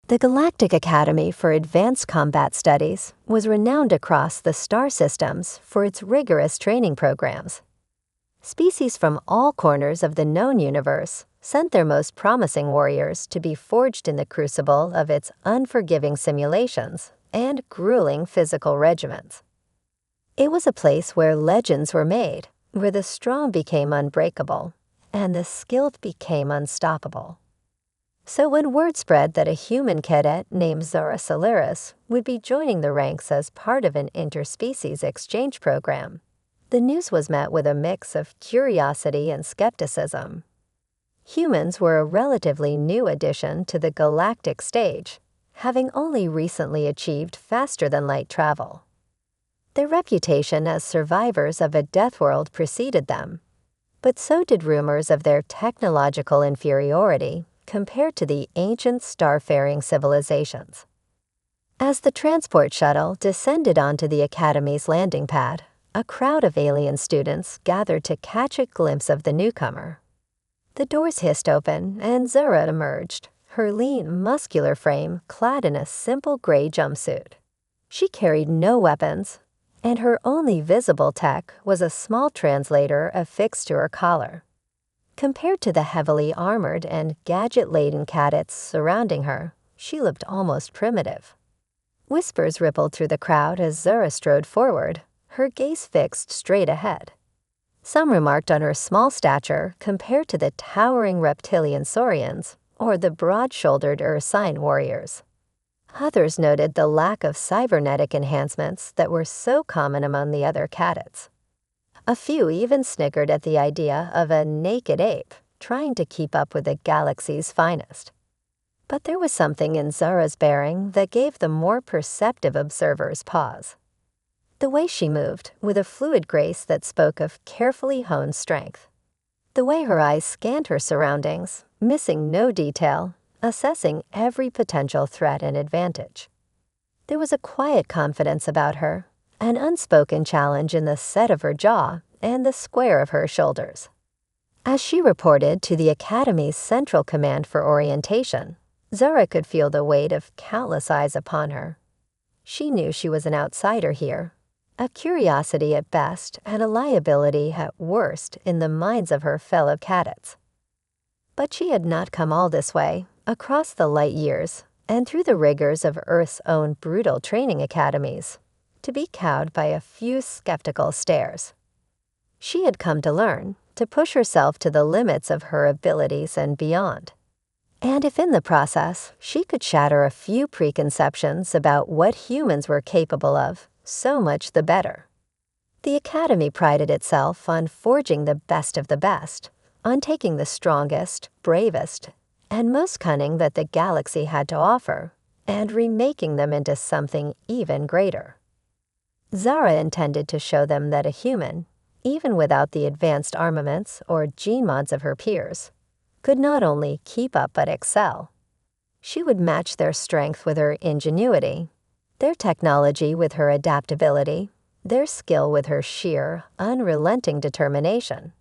The Galactic Academy for Advanced Combat Studies was renowned across the star systems for its rigorous training programs. Species from all corners of the known universe sent their most promising warriors to be forged in the crucible of its unforgiving simulations and grueling physical regimens. It was a place where legends were made, where the strong became unbreakable, and the skilled became unstoppable. So when word spread that a human cadet named Zara Solaris would be joining the ranks as part of an interspecies exchange program, the news was met with a mix of curiosity and skepticism. Humans were a relatively new addition to the galactic stage, having only recently achieved faster-than-light travel. Their reputation as survivors of a death world preceded them, but so did rumors of their technological inferiority compared to the ancient starfaring civilizations. As the transport shuttle descended onto the Academy's landing pad, a crowd of alien students gathered to catch a glimpse of the newcomer. The doors hissed open, and Zara emerged, her lean, muscular frame clad in a simple gray jumpsuit. She carried no weapons, and her only visible tech was a small translator affixed to her collar. Compared to the heavily armored and gadget-laden cadets surrounding her, she looked almost primitive. Whispers rippled through the crowd as Zara strode forward, her gaze fixed straight ahead. Some remarked on her small stature compared to the towering reptilian saurians or the broad-shouldered Ursine warriors. Others noted the lack of cybernetic enhancements that were so common among the other cadets. A few even snickered at the idea of a naked ape trying to keep up with the galaxy's finest. But there was something in Zara's bearing that gave the more perceptive observers pause. The way she moved, with a fluid grace that spoke of carefully honed strength. The way her eyes scanned her surroundings, missing no detail, assessing every potential threat and advantage. There was a quiet confidence about her, an unspoken challenge in the set of her jaw and the square of her shoulders. As she reported to the Academy's Central Command for Orientation, Zara could feel the weight of countless eyes upon her. She knew she was an outsider here, a curiosity at best and a liability at worst in the minds of her fellow cadets. But she had not come all this way, across the light years, and through the rigors of Earth's own brutal training academies, to be cowed by a few skeptical stares. She had come to learn, to push herself to the limits of her abilities and beyond. And if in the process she could shatter a few preconceptions about what humans were capable of, so much the better. The Academy prided itself on forging the best of the best, on taking the strongest, bravest, and most cunning that the galaxy had to offer, and remaking them into something even greater. Zara intended to show them that a human, even without the advanced armaments or gene mods of her peers, could not only keep up but excel. She would match their strength with her ingenuity, their technology with her adaptability, their skill with her sheer, unrelenting determination.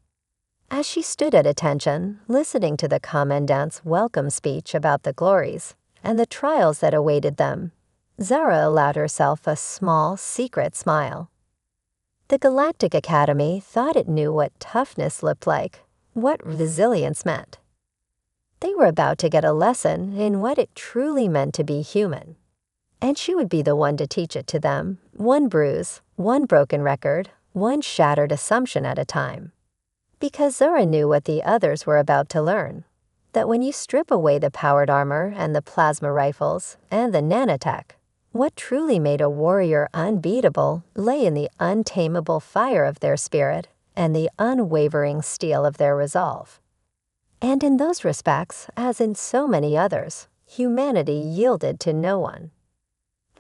As she stood at attention, listening to the Commandant's welcome speech about the glories and the trials that awaited them, Zara allowed herself a small, secret smile. The Galactic Academy thought it knew what toughness looked like, what resilience meant. They were about to get a lesson in what it truly meant to be human. And she would be the one to teach it to them, one bruise, one broken record, one shattered assumption at a time. Because Zara knew what the others were about to learn, that when you strip away the powered armor and the plasma rifles and the nanotech, what truly made a warrior unbeatable lay in the untamable fire of their spirit and the unwavering steel of their resolve. And in those respects, as in so many others, humanity yielded to no one.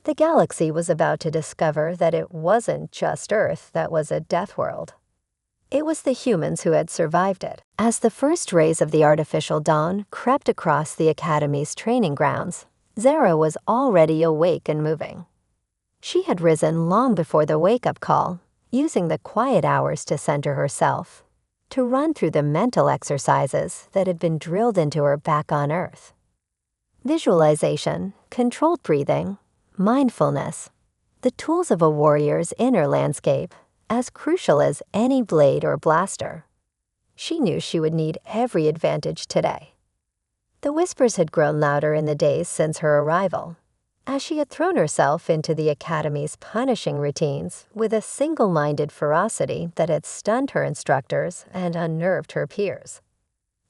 The galaxy was about to discover that it wasn't just Earth that was a death world. It was the humans who had survived it. As the first rays of the artificial dawn crept across the Academy's training grounds, Zara was already awake and moving. She had risen long before the wake-up call, using the quiet hours to center herself, to run through the mental exercises that had been drilled into her back on Earth. Visualization, controlled breathing, mindfulness, the tools of a warrior's inner landscape, as crucial as any blade or blaster. She knew she would need every advantage today. The whispers had grown louder in the days since her arrival, as she had thrown herself into the Academy's punishing routines with a single-minded ferocity that had stunned her instructors and unnerved her peers.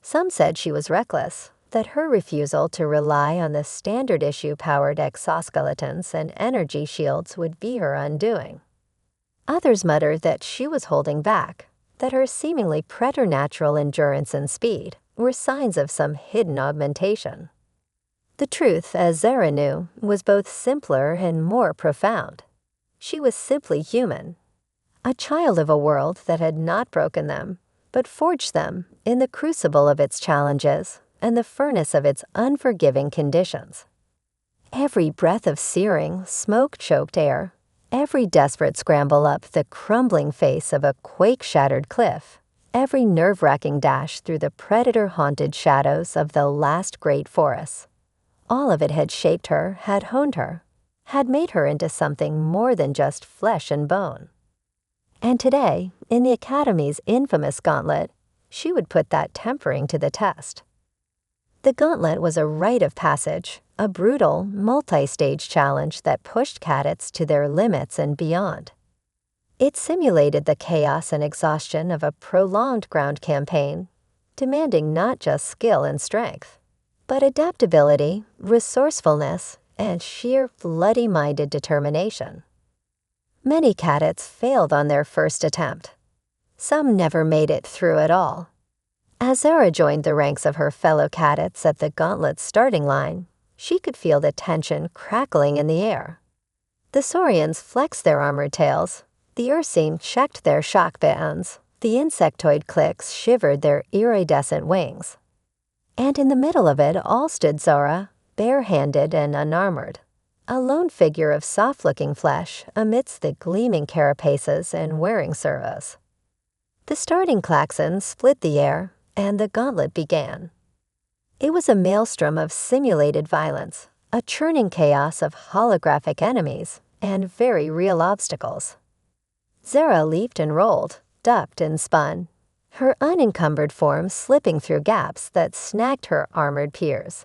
Some said she was reckless, that her refusal to rely on the standard-issue-powered exoskeletons and energy shields would be her undoing. Others muttered that she was holding back, that her seemingly preternatural endurance and speed were signs of some hidden augmentation. The truth, as Zara knew, was both simpler and more profound. She was simply human, a child of a world that had not broken them, but forged them in the crucible of its challenges and the furnace of its unforgiving conditions. Every breath of searing, smoke-choked air, every desperate scramble up the crumbling face of a quake-shattered cliff, every nerve-wracking dash through the predator-haunted shadows of the last great forests, all of it had shaped her, had honed her, had made her into something more than just flesh and bone. And today, in the Academy's infamous gauntlet, she would put that tempering to the test. The gauntlet was a rite of passage, a brutal, multi-stage challenge that pushed cadets to their limits and beyond. It simulated the chaos and exhaustion of a prolonged ground campaign, demanding not just skill and strength, but adaptability, resourcefulness, and sheer bloody-minded determination. Many cadets failed on their first attempt. Some never made it through at all. As Zara joined the ranks of her fellow cadets at the gauntlet's starting line, she could feel the tension crackling in the air. The Saurians flexed their armored tails, the Ursine checked their shock bands, the insectoid cliques shivered their iridescent wings. And in the middle of it all stood Zara, bare-handed and unarmored, a lone figure of soft-looking flesh amidst the gleaming carapaces and wearing servos. The starting klaxon split the air, and the gauntlet began. It was a maelstrom of simulated violence, a churning chaos of holographic enemies, and very real obstacles. Zara leaped and rolled, ducked and spun, her unencumbered form slipping through gaps that snagged her armored peers.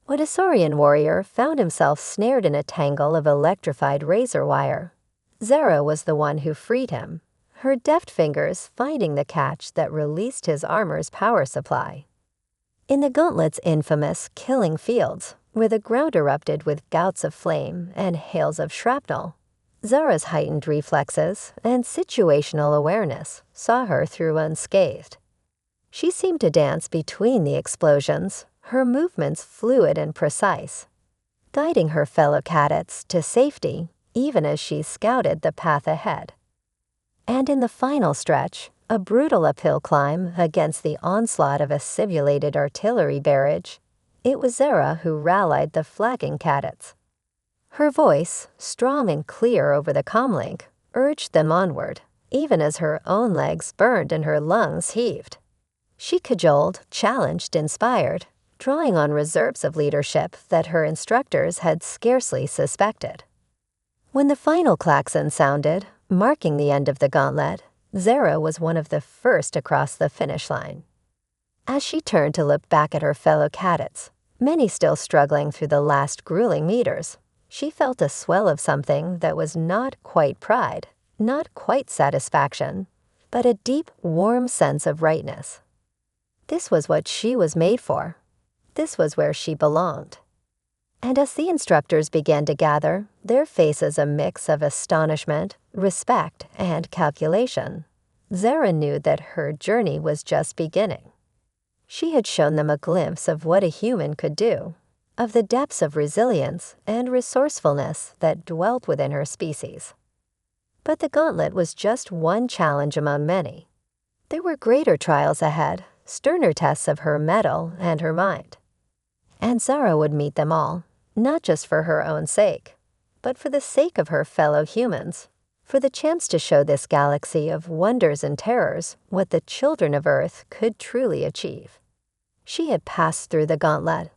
When a Saurian warrior found himself snared in a tangle of electrified razor wire, Zara was the one who freed him, her deft fingers finding the catch that released his armor's power supply. In the gauntlet's infamous killing fields, where the ground erupted with gouts of flame and hails of shrapnel, Zara's heightened reflexes and situational awareness saw her through unscathed. She seemed to dance between the explosions, her movements fluid and precise, guiding her fellow cadets to safety even as she scouted the path ahead. And in the final stretch, a brutal uphill climb against the onslaught of a simulated artillery barrage, it was Zara who rallied the flagging cadets. Her voice, strong and clear over the comlink, urged them onward, even as her own legs burned and her lungs heaved. She cajoled, challenged, inspired, drawing on reserves of leadership that her instructors had scarcely suspected. When the final klaxon sounded, marking the end of the gauntlet, Zara was one of the first across the finish line. As she turned to look back at her fellow cadets, many still struggling through the last grueling meters, she felt a swell of something that was not quite pride, not quite satisfaction, but a deep, warm sense of rightness. This was what she was made for. This was where she belonged. And as the instructors began to gather, their faces a mix of astonishment, respect, and calculation, Zara knew that her journey was just beginning. She had shown them a glimpse of what a human could do, of the depths of resilience and resourcefulness that dwelt within her species. But the gauntlet was just one challenge among many. There were greater trials ahead, sterner tests of her mettle and her mind. And Zara would meet them all, not just for her own sake, but for the sake of her fellow humans, for the chance to show this galaxy of wonders and terrors what the children of Earth could truly achieve. She had passed through the gauntlet.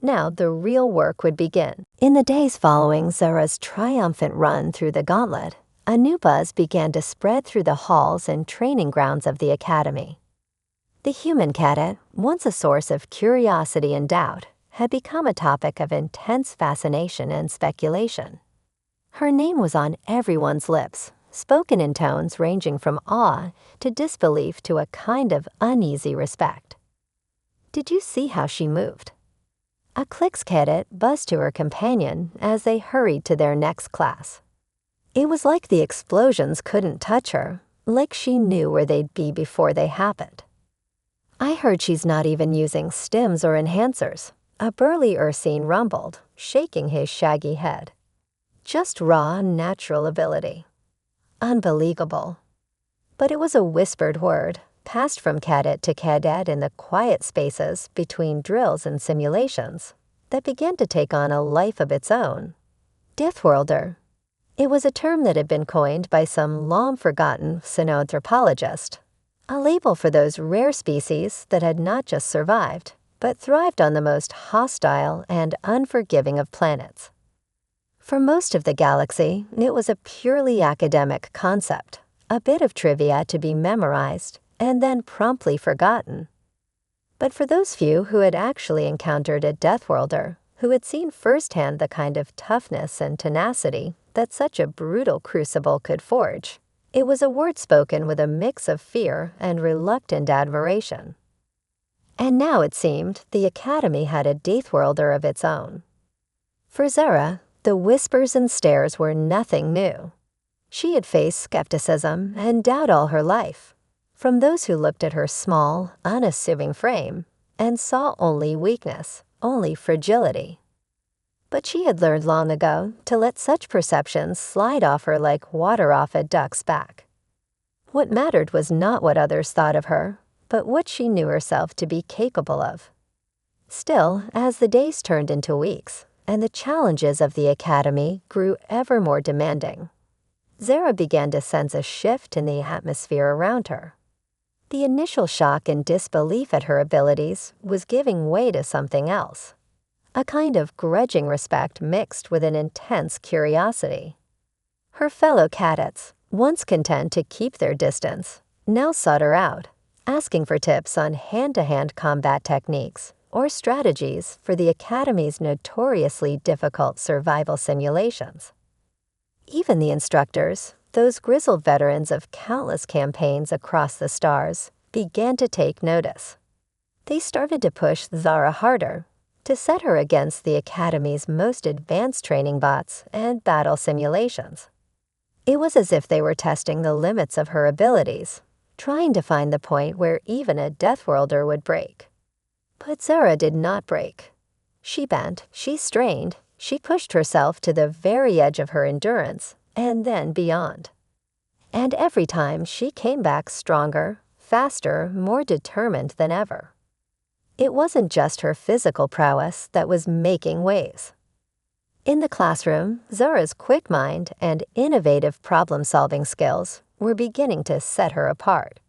Now the real work would begin. In the days following Zara's triumphant run through the gauntlet, a new buzz began to spread through the halls and training grounds of the academy. The human cadet, once a source of curiosity and doubt, had become a topic of intense fascination and speculation. Her name was on everyone's lips, spoken in tones ranging from awe to disbelief to a kind of uneasy respect. Did you see how she moved? A Clix cadet buzzed to her companion as they hurried to their next class. It was like the explosions couldn't touch her, like she knew where they'd be before they happened. I heard she's not even using stims or enhancers, a burly Ursine rumbled, shaking his shaggy head. Just raw, natural ability. Unbelievable. But it was a whispered word, passed from cadet to cadet in the quiet spaces between drills and simulations, that began to take on a life of its own. Deathworlder. It was a term that had been coined by some long-forgotten cynoanthropologist, a label for those rare species that had not just survived, but thrived on the most hostile and unforgiving of planets. For most of the galaxy, it was a purely academic concept, a bit of trivia to be memorized and then promptly forgotten. But for those few who had actually encountered a Deathworlder, who had seen firsthand the kind of toughness and tenacity that such a brutal crucible could forge, it was a word spoken with a mix of fear and reluctant admiration. And now it seemed the Academy had a Deathworlder of its own. For Zara, the whispers and stares were nothing new. She had faced skepticism and doubt all her life, from those who looked at her small, unassuming frame and saw only weakness, only fragility. But she had learned long ago to let such perceptions slide off her like water off a duck's back. What mattered was not what others thought of her, but what she knew herself to be capable of. Still, as the days turned into weeks, and the challenges of the Academy grew ever more demanding, Zara began to sense a shift in the atmosphere around her. The initial shock and disbelief at her abilities was giving way to something else, a kind of grudging respect mixed with an intense curiosity. Her fellow cadets, once content to keep their distance, now sought her out, asking for tips on hand-to-hand combat techniques or strategies for the Academy's notoriously difficult survival simulations. Even the instructors, those grizzled veterans of countless campaigns across the stars, began to take notice. They started to push Zara harder, to set her against the Academy's most advanced training bots and battle simulations. It was as if they were testing the limits of her abilities, trying to find the point where even a Deathworlder would break. But Zara did not break. She bent, she strained, she pushed herself to the very edge of her endurance, and then beyond. And every time she came back stronger, faster, more determined than ever. It wasn't just her physical prowess that was making waves. In the classroom, Zara's quick mind and innovative problem-solving skills were beginning to set her apart.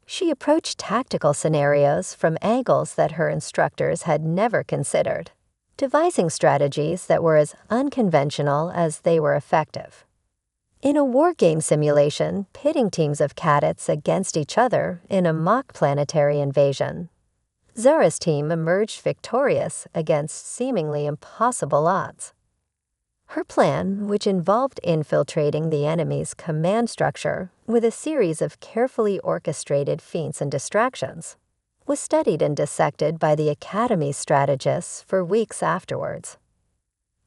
She approached tactical scenarios from angles that her instructors had never considered, devising strategies that were as unconventional as they were effective. In a war game simulation pitting teams of cadets against each other in a mock planetary invasion, Zara's team emerged victorious against seemingly impossible odds. Her plan, which involved infiltrating the enemy's command structure with a series of carefully orchestrated feints and distractions, was studied and dissected by the Academy's strategists for weeks afterwards.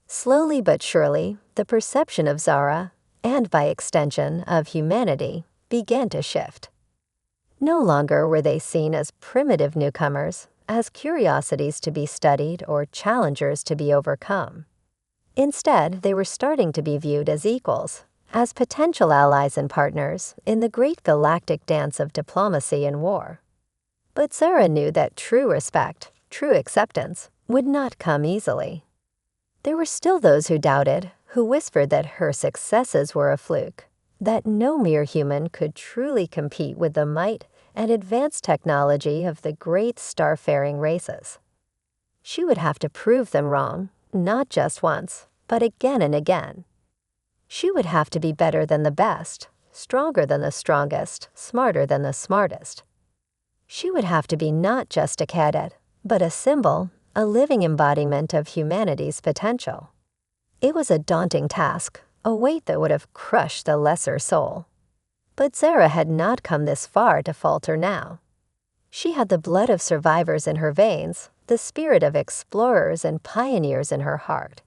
Slowly but surely, the perception of Zara, and by extension of humanity, began to shift. No longer were they seen as primitive newcomers, as curiosities to be studied or challengers to be overcome. Instead, they were starting to be viewed as equals, as potential allies and partners in the great galactic dance of diplomacy and war. But Zara knew that true respect, true acceptance, would not come easily. There were still those who doubted, who whispered that her successes were a fluke, that no mere human could truly compete with the might and advanced technology of the great starfaring races. She would have to prove them wrong, not just once, but again and again. She would have to be better than the best, stronger than the strongest, smarter than the smartest. She would have to be not just a cadet, but a symbol, a living embodiment of humanity's potential. It was a daunting task, a weight that would have crushed the lesser soul. But Zara had not come this far to falter now. She had the blood of survivors in her veins, the spirit of explorers and pioneers in her heart.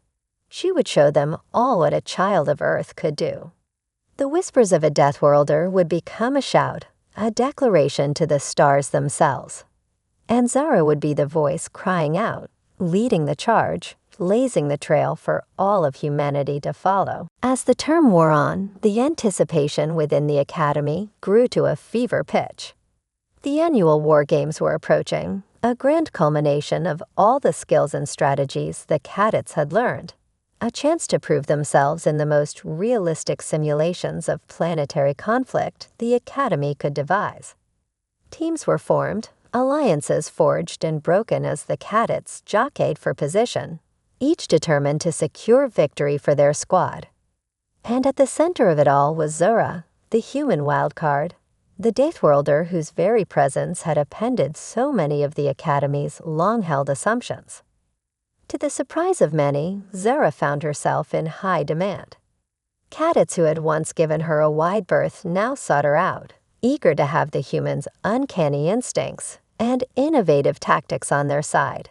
She would show them all what a child of Earth could do. The whispers of a Death Worlder would become a shout, a declaration to the stars themselves. And Zara would be the voice crying out, leading the charge, blazing the trail for all of humanity to follow. As the term wore on, the anticipation within the Academy grew to a fever pitch. The annual War Games were approaching, a grand culmination of all the skills and strategies the cadets had learned, a chance to prove themselves in the most realistic simulations of planetary conflict the Academy could devise. Teams were formed, alliances forged and broken as the cadets jockeyed for position, each determined to secure victory for their squad. And at the center of it all was Zora, the human wildcard, the Deathworlder whose very presence had appended so many of the Academy's long-held assumptions. To the surprise of many, Zara found herself in high demand. Cadets who had once given her a wide berth now sought her out, eager to have the humans' uncanny instincts and innovative tactics on their side.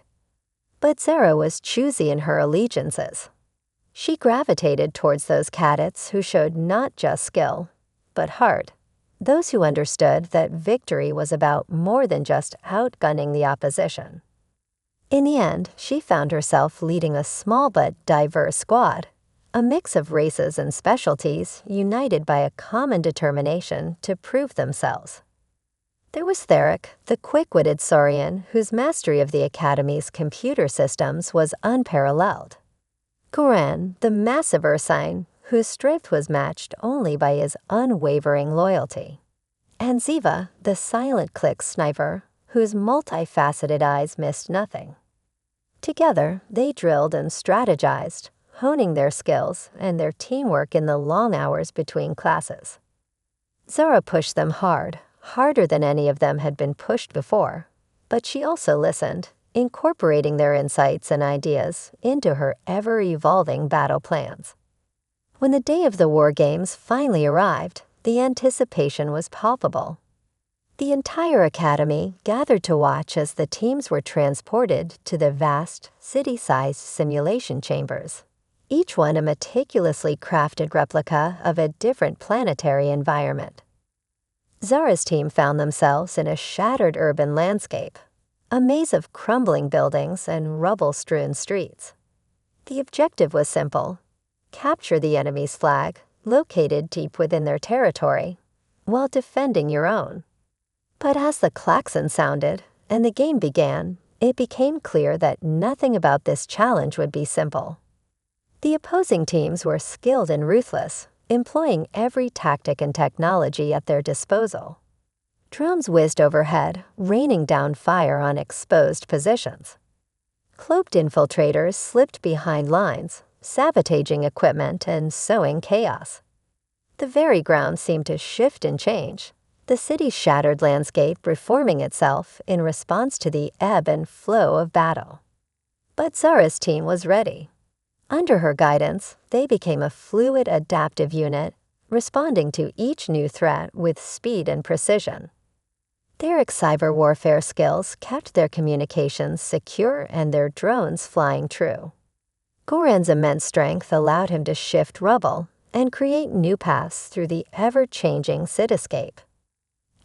But Zara was choosy in her allegiances. She gravitated towards those cadets who showed not just skill, but heart, those who understood that victory was about more than just outgunning the opposition. In the end, she found herself leading a small but diverse squad, a mix of races and specialties united by a common determination to prove themselves. There was Theric, the quick-witted Saurian whose mastery of the Academy's computer systems was unparalleled. Goran, the massive Ursine, whose strength was matched only by his unwavering loyalty. And Ziva, the silent click sniper, whose multifaceted eyes missed nothing. Together, they drilled and strategized, honing their skills and their teamwork in the long hours between classes. Zara pushed them hard, harder than any of them had been pushed before, but she also listened, incorporating their insights and ideas into her ever-evolving battle plans. When the day of the War Games finally arrived, the anticipation was palpable. The entire Academy gathered to watch as the teams were transported to the vast, city-sized simulation chambers, each one a meticulously crafted replica of a different planetary environment. Zara's team found themselves in a shattered urban landscape, a maze of crumbling buildings and rubble-strewn streets. The objective was simple: capture the enemy's flag, located deep within their territory, while defending your own. But as the klaxon sounded and the game began, it became clear that nothing about this challenge would be simple. The opposing teams were skilled and ruthless, employing every tactic and technology at their disposal. Drones whizzed overhead, raining down fire on exposed positions. Cloaked infiltrators slipped behind lines, sabotaging equipment and sowing chaos. The very ground seemed to shift and change, the city's shattered landscape reforming itself in response to the ebb and flow of battle. But Zara's team was ready. Under her guidance, they became a fluid, adaptive unit, responding to each new threat with speed and precision. Their cyber warfare skills kept their communications secure and their drones flying true. Goran's immense strength allowed him to shift rubble and create new paths through the ever-changing cityscape.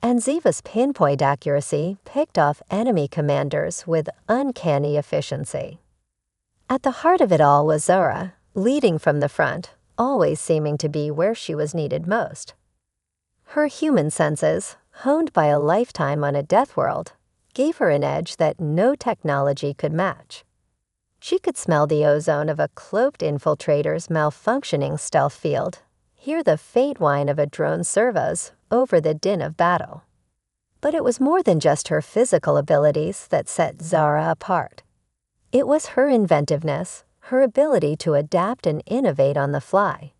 And Ziva's pinpoint accuracy picked off enemy commanders with uncanny efficiency. At the heart of it all was Zora, leading from the front, always seeming to be where she was needed most. Her human senses, honed by a lifetime on a death world, gave her an edge that no technology could match. She could smell the ozone of a cloaked infiltrator's malfunctioning stealth field, hear the faint whine of a drone's servos over the din of battle. But it was more than just her physical abilities that set Zara apart. It was her inventiveness, her ability to adapt and innovate on the fly.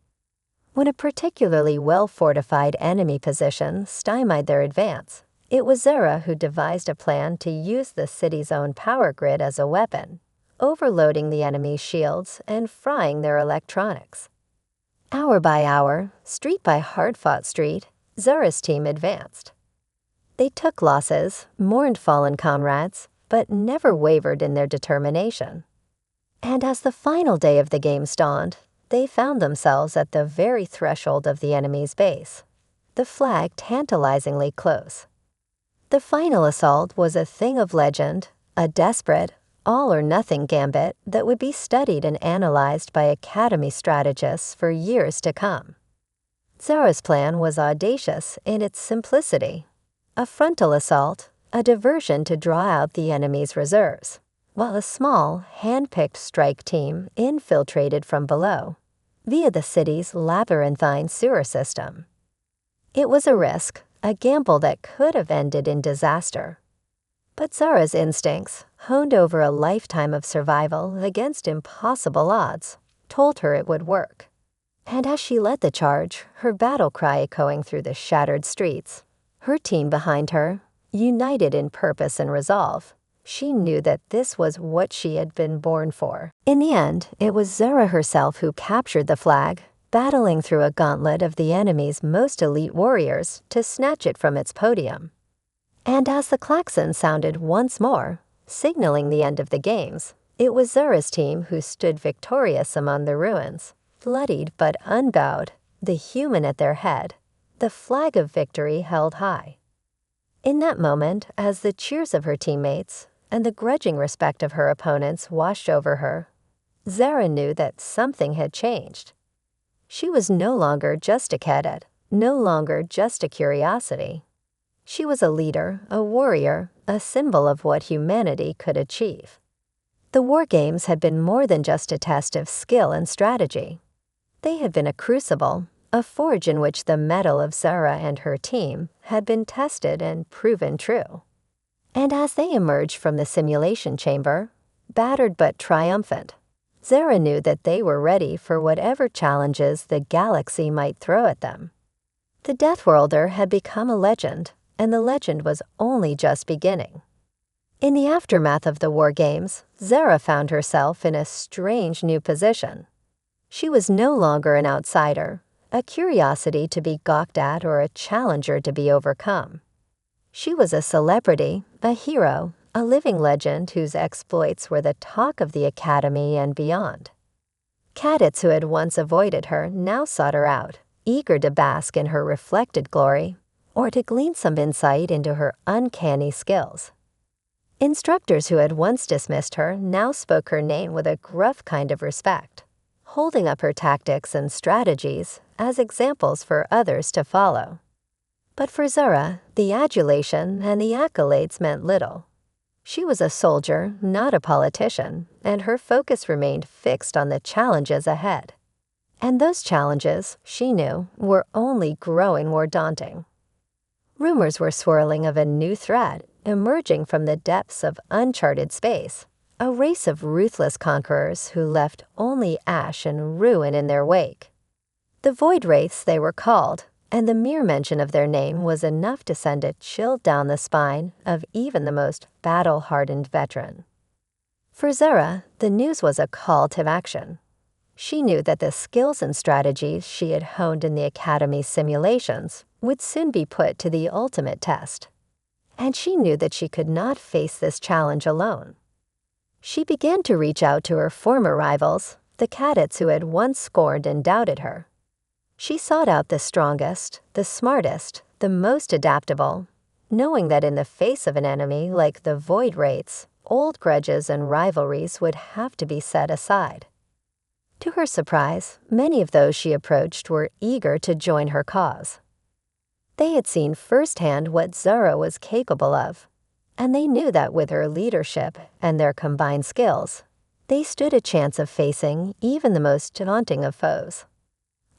When a particularly well-fortified enemy position stymied their advance, it was Zara who devised a plan to use the city's own power grid as a weapon, overloading the enemy's shields and frying their electronics. Hour by hour, street by hard-fought street, Zara's team advanced. They took losses, mourned fallen comrades, but never wavered in their determination. And as the final day of the game dawned, they found themselves at the very threshold of the enemy's base, the flag tantalizingly close. The final assault was a thing of legend, a desperate, all-or-nothing gambit that would be studied and analyzed by Academy strategists for years to come. Zara's plan was audacious in its simplicity. A frontal assault, a diversion to draw out the enemy's reserves, while a small, hand-picked strike team infiltrated from below, via the city's labyrinthine sewer system. It was a risk, a gamble that could have ended in disaster. But Zara's instincts, honed over a lifetime of survival against impossible odds, told her it would work. And as she led the charge, her battle cry echoing through the shattered streets, her team behind her, united in purpose and resolve, she knew that this was what she had been born for. In the end, it was Zara herself who captured the flag, battling through a gauntlet of the enemy's most elite warriors to snatch it from its podium. And as the klaxon sounded once more, signaling the end of the games, it was Zara's team who stood victorious among the ruins, bloodied but unbowed, the human at their head, the flag of victory held high. In that moment, as the cheers of her teammates and the grudging respect of her opponents washed over her, Zara knew that something had changed. She was no longer just a cadet, no longer just a curiosity. She was a leader, a warrior, a symbol of what humanity could achieve. The war games had been more than just a test of skill and strategy. They had been a crucible, a forge in which the mettle of Zara and her team had been tested and proven true. And as they emerged from the simulation chamber, battered but triumphant, Zara knew that they were ready for whatever challenges the galaxy might throw at them. The Deathworlder had become a legend, and the legend was only just beginning. In the aftermath of the war games, Zara found herself in a strange new position. She was no longer an outsider, a curiosity to be gawked at or a challenger to be overcome. She was a celebrity, a hero, a living legend whose exploits were the talk of the Academy and beyond. Cadets who had once avoided her now sought her out, eager to bask in her reflected glory or to glean some insight into her uncanny skills. Instructors who had once dismissed her now spoke her name with a gruff kind of respect, holding up her tactics and strategies as examples for others to follow. But for Zara, the adulation and the accolades meant little. She was a soldier, not a politician, and her focus remained fixed on the challenges ahead. And those challenges, she knew, were only growing more daunting. Rumors were swirling of a new threat emerging from the depths of uncharted space, a race of ruthless conquerors who left only ash and ruin in their wake. The Void Wraiths they were called, and the mere mention of their name was enough to send a chill down the spine of even the most battle-hardened veteran. For Zara, the news was a call to action. She knew that the skills and strategies she had honed in the Academy's simulations would soon be put to the ultimate test. And she knew that she could not face this challenge alone. She began to reach out to her former rivals, the cadets who had once scorned and doubted her. She sought out the strongest, the smartest, the most adaptable, knowing that in the face of an enemy like the Void Wraiths, old grudges and rivalries would have to be set aside. To her surprise, many of those she approached were eager to join her cause. They had seen firsthand what Zara was capable of, and they knew that with her leadership and their combined skills, they stood a chance of facing even the most daunting of foes.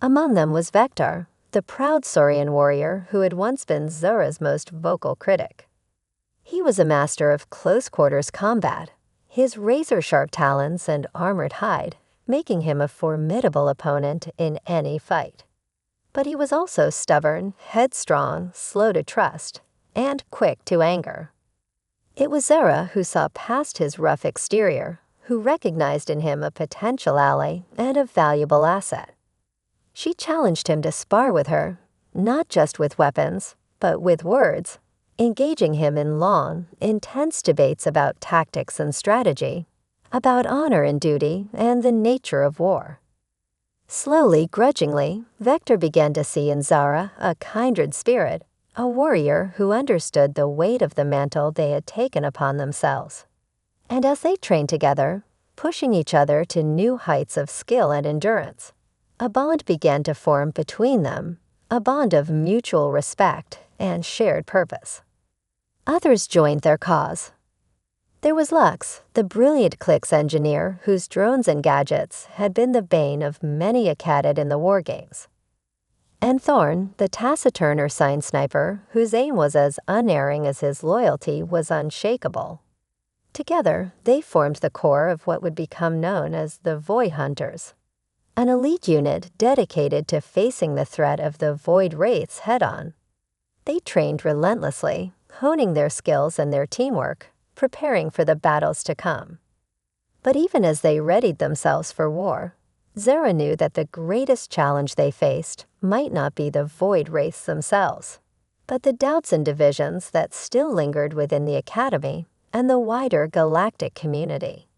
Among them was Vector, the proud Saurian warrior who had once been Zara's most vocal critic. He was a master of close-quarters combat, his razor-sharp talons and armored hide making him a formidable opponent in any fight. But he was also stubborn, headstrong, slow to trust, and quick to anger. It was Zara who saw past his rough exterior, who recognized in him a potential ally and a valuable asset. She challenged him to spar with her, not just with weapons, but with words, engaging him in long, intense debates about tactics and strategy, about honor and duty and the nature of war. Slowly, grudgingly, Vector began to see in Zara a kindred spirit, a warrior who understood the weight of the mantle they had taken upon themselves. And as they trained together, pushing each other to new heights of skill and endurance, a bond began to form between them, a bond of mutual respect and shared purpose. Others joined their cause. There was Lux, the brilliant Clix engineer whose drones and gadgets had been the bane of many a cadet in the war games. And Thorn, the taciturn Ursine sniper whose aim was as unerring as his loyalty was unshakable. Together, they formed the core of what would become known as the Void Hunters, an elite unit dedicated to facing the threat of the Void Wraiths head-on. They trained relentlessly, honing their skills and their teamwork, preparing for the battles to come. But even as they readied themselves for war, Zara knew that the greatest challenge they faced might not be the Void Wraiths themselves, but the doubts and divisions that still lingered within the Academy and the wider galactic community.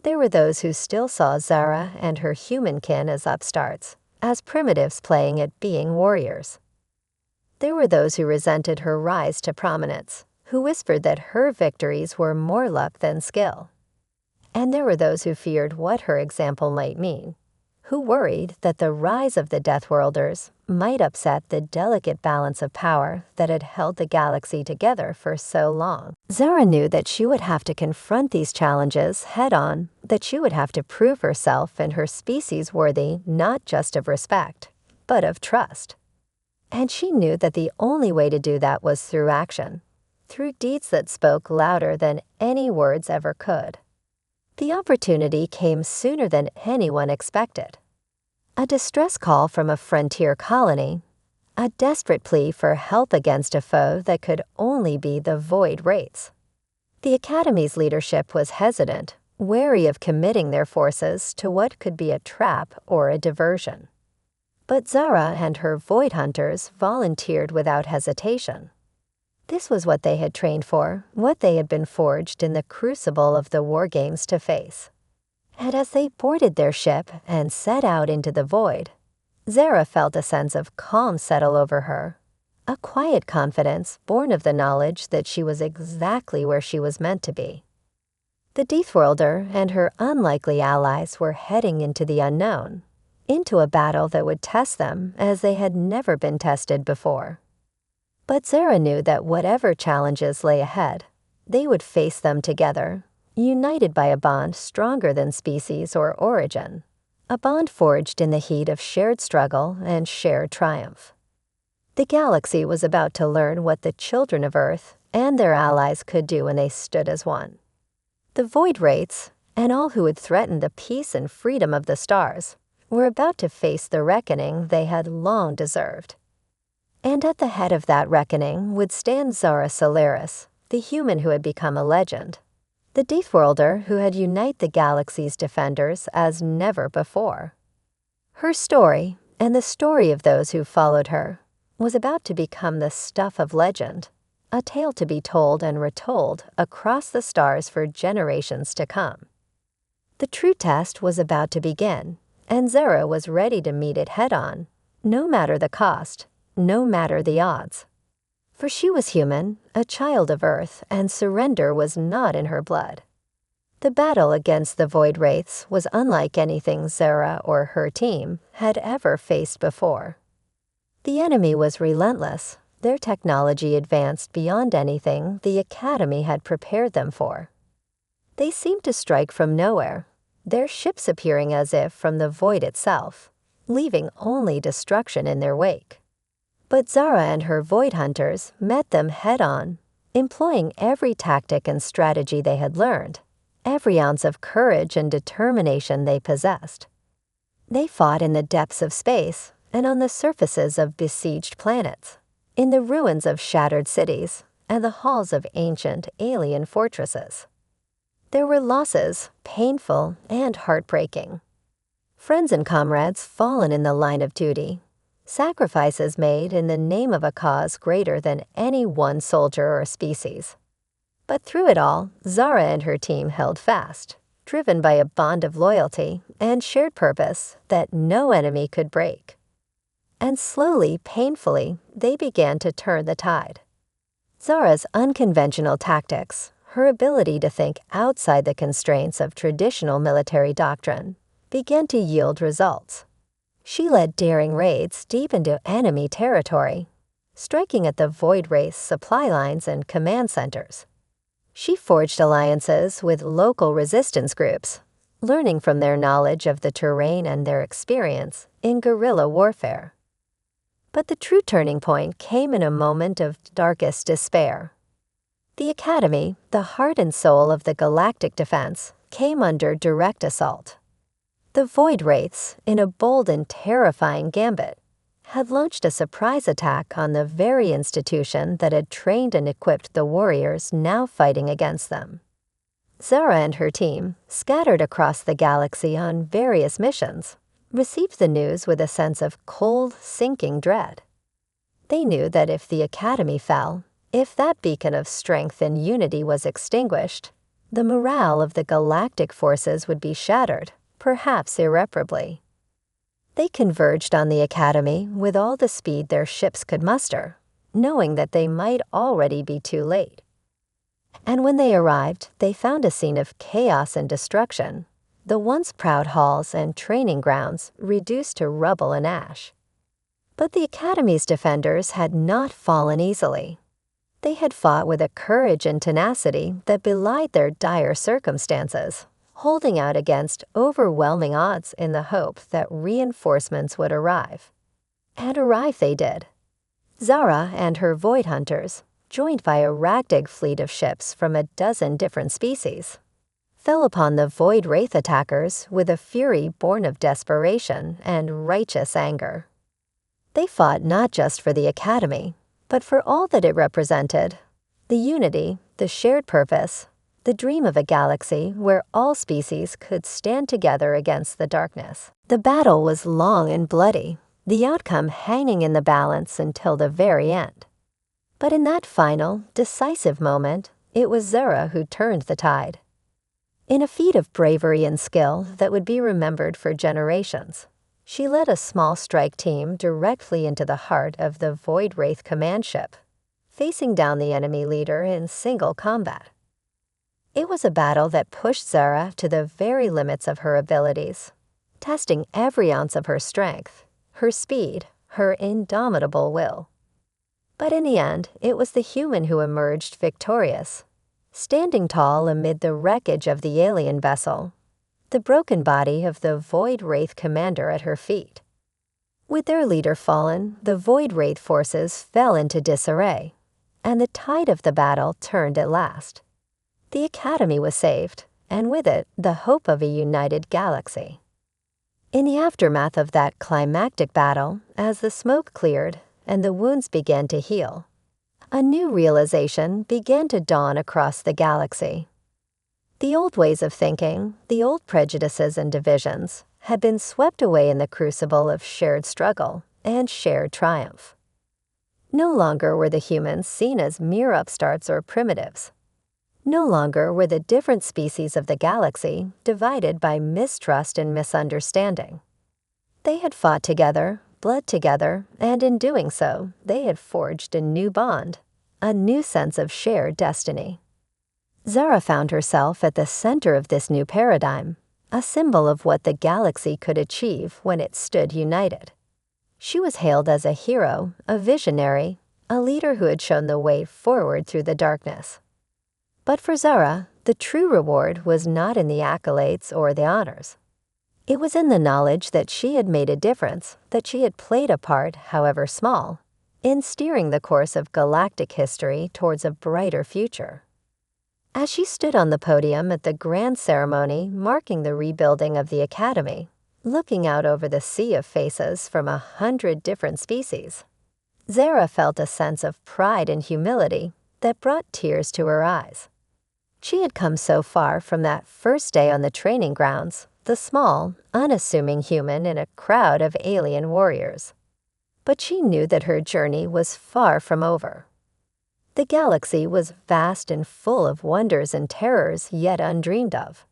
There were those who still saw Zara and her human kin as upstarts, as primitives playing at being warriors. There were those who resented her rise to prominence, who whispered that her victories were more luck than skill. And there were those who feared what her example might mean, who worried that the rise of the Deathworlders might upset the delicate balance of power that had held the galaxy together for so long. Zara knew that she would have to confront these challenges head-on, that she would have to prove herself and her species worthy not just of respect, but of trust. And she knew that the only way to do that was through action, through deeds that spoke louder than any words ever could. The opportunity came sooner than anyone expected. A distress call from a frontier colony, a desperate plea for help against a foe that could only be the Void Wraiths. The Academy's leadership was hesitant, wary of committing their forces to what could be a trap or a diversion. But Zara and her Void Hunters volunteered without hesitation. This was what they had trained for, what they had been forged in the crucible of the war games to face. And as they boarded their ship and set out into the void, Zara felt a sense of calm settle over her, a quiet confidence born of the knowledge that she was exactly where she was meant to be. The Deathworlder and her unlikely allies were heading into the unknown, into a battle that would test them as they had never been tested before. But Zara knew that whatever challenges lay ahead, they would face them together, united by a bond stronger than species or origin, a bond forged in the heat of shared struggle and shared triumph. The galaxy was about to learn what the children of Earth and their allies could do when they stood as one. The Void Wraiths, and all who had threatened the peace and freedom of the stars, were about to face the reckoning they had long deserved. And at the head of that reckoning would stand Zara Solaris, the human who had become a legend, the Deathworlder who had united the galaxy's defenders as never before. Her story, and the story of those who followed her, was about to become the stuff of legend, a tale to be told and retold across the stars for generations to come. The true test was about to begin, and Zara was ready to meet it head-on, no matter the cost, no matter the odds. For she was human, a child of Earth, and surrender was not in her blood. The battle against the Void Wraiths was unlike anything Zara or her team had ever faced before. The enemy was relentless, their technology advanced beyond anything the Academy had prepared them for. They seemed to strike from nowhere, their ships appearing as if from the void itself, leaving only destruction in their wake. But Zara and her Void Hunters met them head-on, employing every tactic and strategy they had learned, every ounce of courage and determination they possessed. They fought in the depths of space and on the surfaces of besieged planets, in the ruins of shattered cities and the halls of ancient alien fortresses. There were losses, painful and heartbreaking. Friends and comrades fallen in the line of duty, sacrifices made in the name of a cause greater than any one soldier or species. But through it all, Zara and her team held fast, driven by a bond of loyalty and shared purpose that no enemy could break. And slowly, painfully, they began to turn the tide. Zara's unconventional tactics, her ability to think outside the constraints of traditional military doctrine, began to yield results. She led daring raids deep into enemy territory, striking at the Void Race supply lines and command centers. She forged alliances with local resistance groups, learning from their knowledge of the terrain and their experience in guerrilla warfare. But the true turning point came in a moment of darkest despair. The Academy, the heart and soul of the galactic defense, came under direct assault. The Void Wraiths, in a bold and terrifying gambit, had launched a surprise attack on the very institution that had trained and equipped the warriors now fighting against them. Zara and her team, scattered across the galaxy on various missions, received the news with a sense of cold, sinking dread. They knew that if the Academy fell, if that beacon of strength and unity was extinguished, the morale of the galactic forces would be shattered, perhaps irreparably. They converged on the Academy with all the speed their ships could muster, knowing that they might already be too late. And when they arrived, they found a scene of chaos and destruction, the once proud halls and training grounds reduced to rubble and ash. But the Academy's defenders had not fallen easily. They had fought with a courage and tenacity that belied their dire circumstances, holding out against overwhelming odds in the hope that reinforcements would arrive. And arrive they did. Zara and her Void Hunters, joined by a ragtag fleet of ships from a dozen different species, fell upon the Void Wraith attackers with a fury born of desperation and righteous anger. They fought not just for the Academy, but for all that it represented: the unity, the shared purpose, the dream of a galaxy where all species could stand together against the darkness. The battle was long and bloody, the outcome hanging in the balance until the very end. But in that final, decisive moment, it was Zara who turned the tide. In a feat of bravery and skill that would be remembered for generations, she led a small strike team directly into the heart of the Void Wraith command ship, facing down the enemy leader in single combat. It was a battle that pushed Zara to the very limits of her abilities, testing every ounce of her strength, her speed, her indomitable will. But in the end, it was the human who emerged victorious, standing tall amid the wreckage of the alien vessel, the broken body of the Void Wraith commander at her feet. With their leader fallen, the Void Wraith forces fell into disarray, and the tide of the battle turned at last. The Academy was saved, and with it, the hope of a united galaxy. In the aftermath of that climactic battle, as the smoke cleared and the wounds began to heal, a new realization began to dawn across the galaxy. The old ways of thinking, the old prejudices and divisions, had been swept away in the crucible of shared struggle and shared triumph. No longer were the humans seen as mere upstarts or primitives. No longer were the different species of the galaxy divided by mistrust and misunderstanding. They had fought together, bled together, and in doing so, they had forged a new bond, a new sense of shared destiny. Zara found herself at the center of this new paradigm, a symbol of what the galaxy could achieve when it stood united. She was hailed as a hero, a visionary, a leader who had shown the way forward through the darkness. But for Zara, the true reward was not in the accolades or the honors. It was in the knowledge that she had made a difference, that she had played a part, however small, in steering the course of galactic history towards a brighter future. As she stood on the podium at the grand ceremony marking the rebuilding of the academy, looking out over the sea of faces from 100 different species, Zara felt a sense of pride and humility that brought tears to her eyes. She had come so far from that first day on the training grounds, the small, unassuming human in a crowd of alien warriors. But she knew that her journey was far from over. The galaxy was vast and full of wonders and terrors yet undreamed of.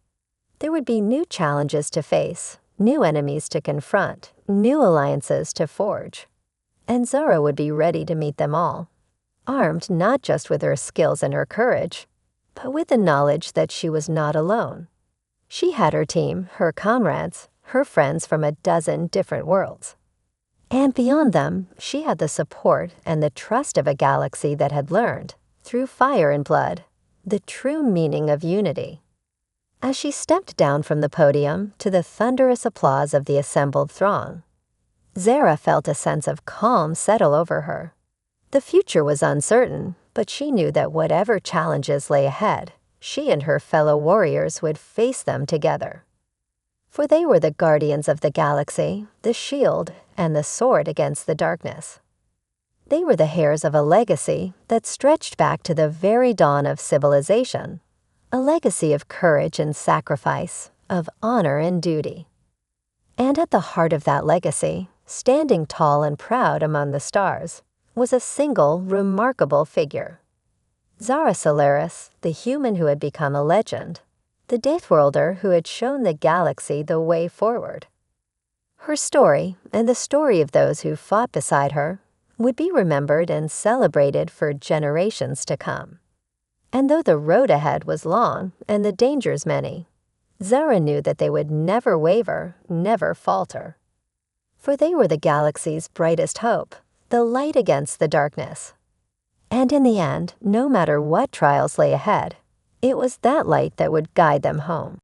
There would be new challenges to face, new enemies to confront, new alliances to forge. And Zara would be ready to meet them all, armed not just with her skills and her courage, but with the knowledge that she was not alone. She had her team, her comrades, her friends from a dozen different worlds. And beyond them, she had the support and the trust of a galaxy that had learned, through fire and blood, the true meaning of unity. As she stepped down from the podium to the thunderous applause of the assembled throng, Zara felt a sense of calm settle over her. The future was uncertain, but she knew that whatever challenges lay ahead, she and her fellow warriors would face them together. For they were the guardians of the galaxy, the shield, and the sword against the darkness. They were the heirs of a legacy that stretched back to the very dawn of civilization, a legacy of courage and sacrifice, of honor and duty. And at the heart of that legacy, standing tall and proud among the stars, was a single, remarkable figure. Zara Solaris, the human who had become a legend, the Deathworlder who had shown the galaxy the way forward. Her story, and the story of those who fought beside her, would be remembered and celebrated for generations to come. And though the road ahead was long and the dangers many, Zara knew that they would never waver, never falter. For they were the galaxy's brightest hope, the light against the darkness. And in the end, no matter what trials lay ahead, it was that light that would guide them home.